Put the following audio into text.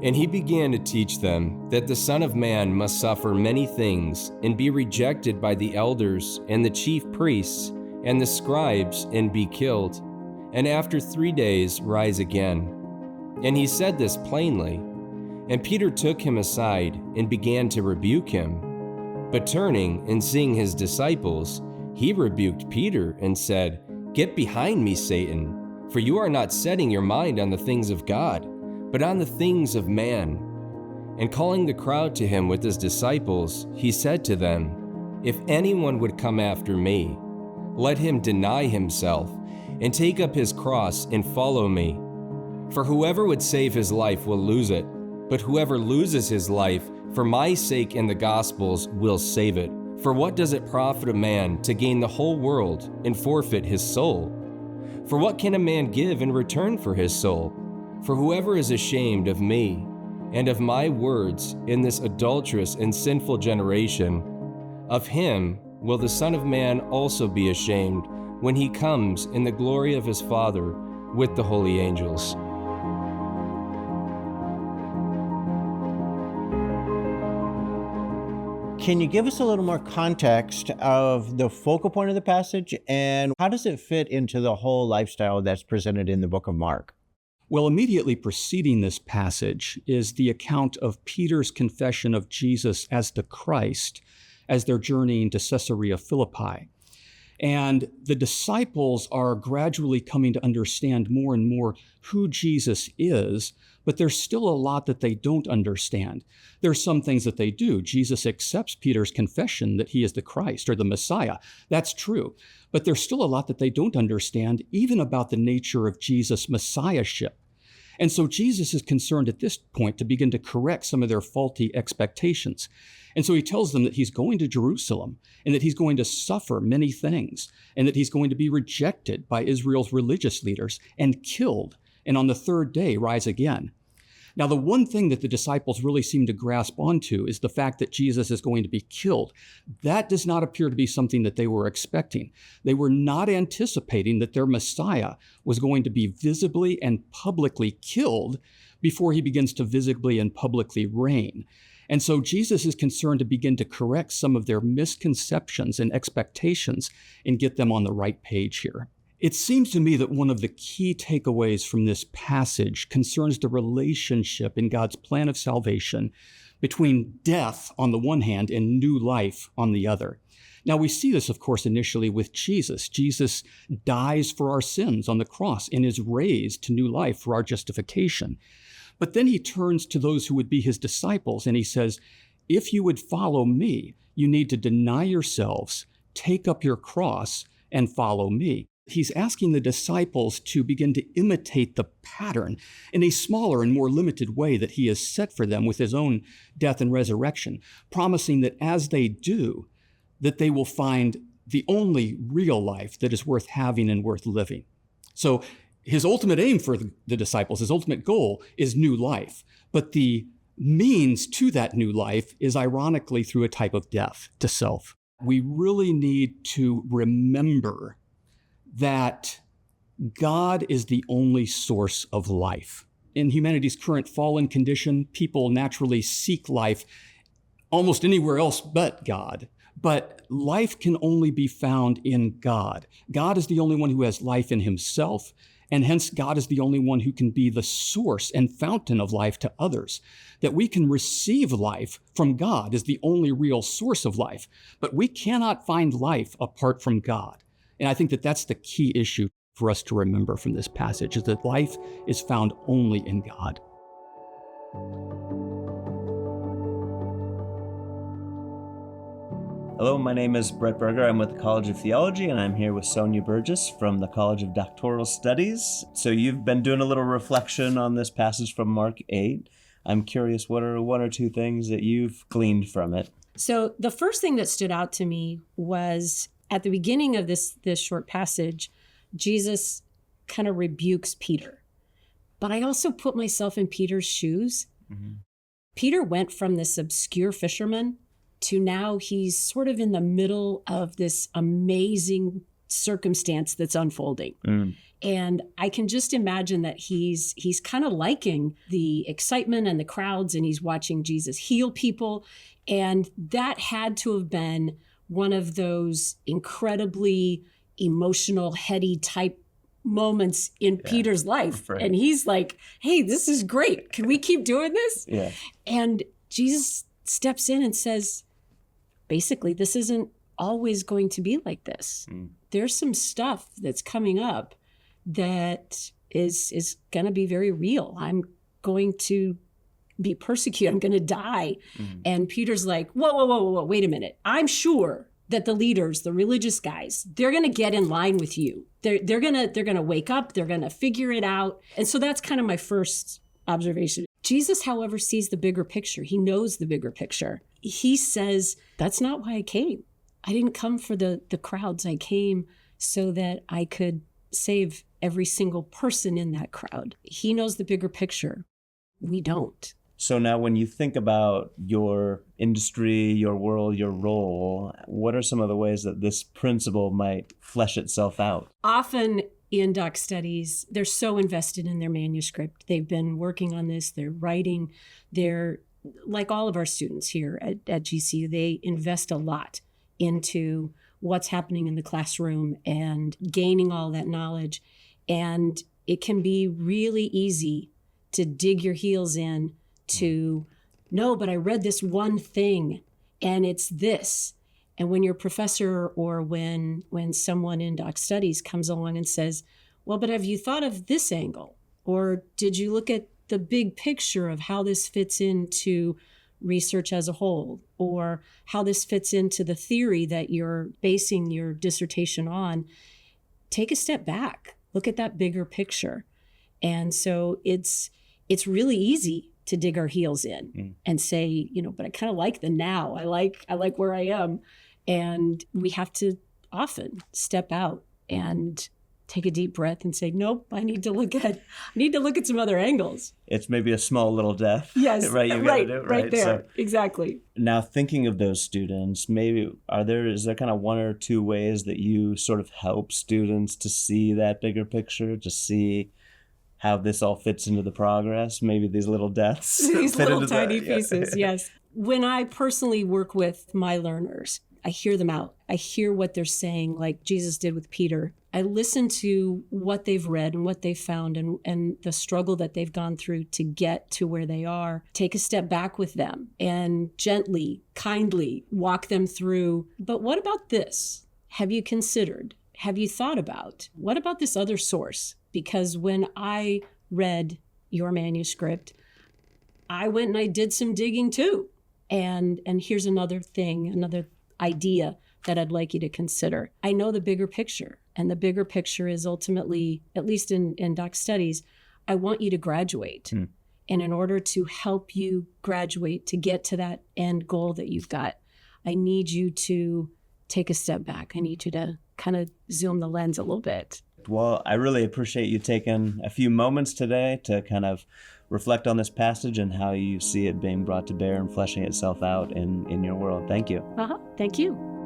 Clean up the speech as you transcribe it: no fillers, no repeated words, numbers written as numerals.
And he began to teach them that the Son of Man must suffer many things and be rejected by the elders and the chief priests and the scribes and be killed, and after 3 days rise again. And he said this plainly. And Peter took him aside and began to rebuke him. But turning and seeing his disciples, he rebuked Peter and said, "Get behind me, Satan, for you are not setting your mind on the things of God, but on the things of man." And calling the crowd to him with his disciples, he said to them, "If anyone would come after me, let him deny himself and take up his cross and follow me. For whoever would save his life will lose it, but whoever loses his life for my sake and the gospel's will save it. For what does it profit a man to gain the whole world and forfeit his soul? For what can a man give in return for his soul? For whoever is ashamed of me and of my words in this adulterous and sinful generation, of him will the Son of Man also be ashamed when he comes in the glory of his Father with the holy angels." Can you give us a little more context of the focal point of the passage, and how does it fit into the whole lifestyle that's presented in the book of Mark? Well, immediately preceding this passage is the account of Peter's confession of Jesus as the Christ as they're journeying to Caesarea Philippi. And the disciples are gradually coming to understand more and more who Jesus is, but there's still a lot that they don't understand. There's some things that they do. Jesus accepts Peter's confession that he is the Christ or the Messiah. That's true. But there's still a lot that they don't understand, even about the nature of Jesus' messiahship. And so Jesus is concerned at this point to begin to correct some of their faulty expectations. And so he tells them that he's going to Jerusalem and that he's going to suffer many things and that he's going to be rejected by Israel's religious leaders and killed, and on the third day rise again. Now, the one thing that the disciples really seem to grasp onto is the fact that Jesus is going to be killed. That does not appear to be something that they were expecting. They were not anticipating that their Messiah was going to be visibly and publicly killed before he begins to visibly and publicly reign. And so Jesus is concerned to begin to correct some of their misconceptions and expectations and get them on the right page here. It seems to me that one of the key takeaways from this passage concerns the relationship in God's plan of salvation between death on the one hand and new life on the other. Now, we see this, of course, initially with Jesus. Jesus dies for our sins on the cross and is raised to new life for our justification. But then he turns to those who would be his disciples and he says, if you would follow me, you need to deny yourselves, take up your cross, and follow me. He's asking the disciples to begin to imitate the pattern in a smaller and more limited way that he has set for them with his own death and resurrection, promising that as they do, that they will find the only real life that is worth having and worth living. So his ultimate aim for the disciples, his ultimate goal is new life. But the means to that new life is ironically through a type of death to self. We really need to remember that God is the only source of life. In humanity's current fallen condition, people naturally seek life almost anywhere else but God. But life can only be found in God. God is the only one who has life in himself, and hence God is the only one who can be the source and fountain of life to others. That we can receive life from God is the only real source of life, but we cannot find life apart from God. And I think that that's the key issue for us to remember from this passage, is that life is found only in God. Hello, my name is Brett Berger. I'm with the College of Theology, and I'm here with Sonia Burgess from the College of Doctoral Studies. So you've been doing a little reflection on this passage from Mark 8. I'm curious, what are one or two things that you've gleaned from it? So the first thing that stood out to me was at the beginning of this short passage, Jesus kind of rebukes Peter. But I also put myself in Peter's shoes. Mm-hmm. Peter went from this obscure fisherman to now he's sort of in the middle of this amazing circumstance that's unfolding. And I can just imagine that he's kind of liking the excitement and the crowds, and he's watching Jesus heal people. And that had to have been one of those incredibly emotional, heady type moments in Peter's life. Right. And he's like, hey, this is great. Can we keep doing this? Yeah. And Jesus steps in and says, basically, this isn't always going to be like this. There's some stuff that's coming up that is going to be very real. I'm going to be persecuted. I'm going to die. And Peter's like, whoa, wait a minute. I'm sure that the leaders, the religious guys, they're going to get in line with you. They're going to wake up. They're going to figure it out. And so that's kind of my first observation. Jesus, however, sees the bigger picture. He knows the bigger picture. He says, that's not why I came. I didn't come for the crowds. I came so that I could save every single person in that crowd. He knows the bigger picture. We don't. So now when you think about your industry, your world, your role, what are some of the ways that this principle might flesh itself out? Often in doc studies, they're so invested in their manuscript. They've been working on this. They're writing. They're, like all of our students here at GCU, they invest a lot into what's happening in the classroom and gaining all that knowledge. And it can be really easy to dig your heels in to, no, but I read this one thing and it's this. And when your professor or when someone in doc studies comes along and says, well, but have you thought of this angle? Or did you look at the big picture of how this fits into research as a whole, or how this fits into the theory that you're basing your dissertation on? Take a step back, look at that bigger picture. And so it's really easy to dig our heels in and say, but I kind of like the now. I like where I am. And we have to often step out and take a deep breath and say, nope, I need to look at some other angles. It's maybe a small little death. Yes, right. You right, gotta do it, right there. So exactly. now thinking of those students, maybe is there kind of one or two ways that you sort of help students to see that bigger picture, to see how this all fits into the progress? Maybe these little deaths. These fit little into tiny that. Yeah. pieces, yes. When I personally work with my learners, I hear them out. I hear what they're saying, like Jesus did with Peter. I listen to what they've read and what they've found and the struggle that they've gone through to get to where they are. Take a step back with them and gently, kindly walk them through. But what about this? Have you considered? Have you thought about? What about this other source? Because when I read your manuscript, I went and I did some digging too. And here's another thing, another idea that I'd like you to consider. I know the bigger picture, and the bigger picture is ultimately, at least in doc studies, I want you to graduate. And in order to help you graduate, to get to that end goal that you've got, I need you to take a step back. I need you to kind of zoom the lens a little bit. Well, I really appreciate you taking a few moments today to kind of reflect on this passage and how you see it being brought to bear and fleshing itself out in your world. Thank you. Thank you.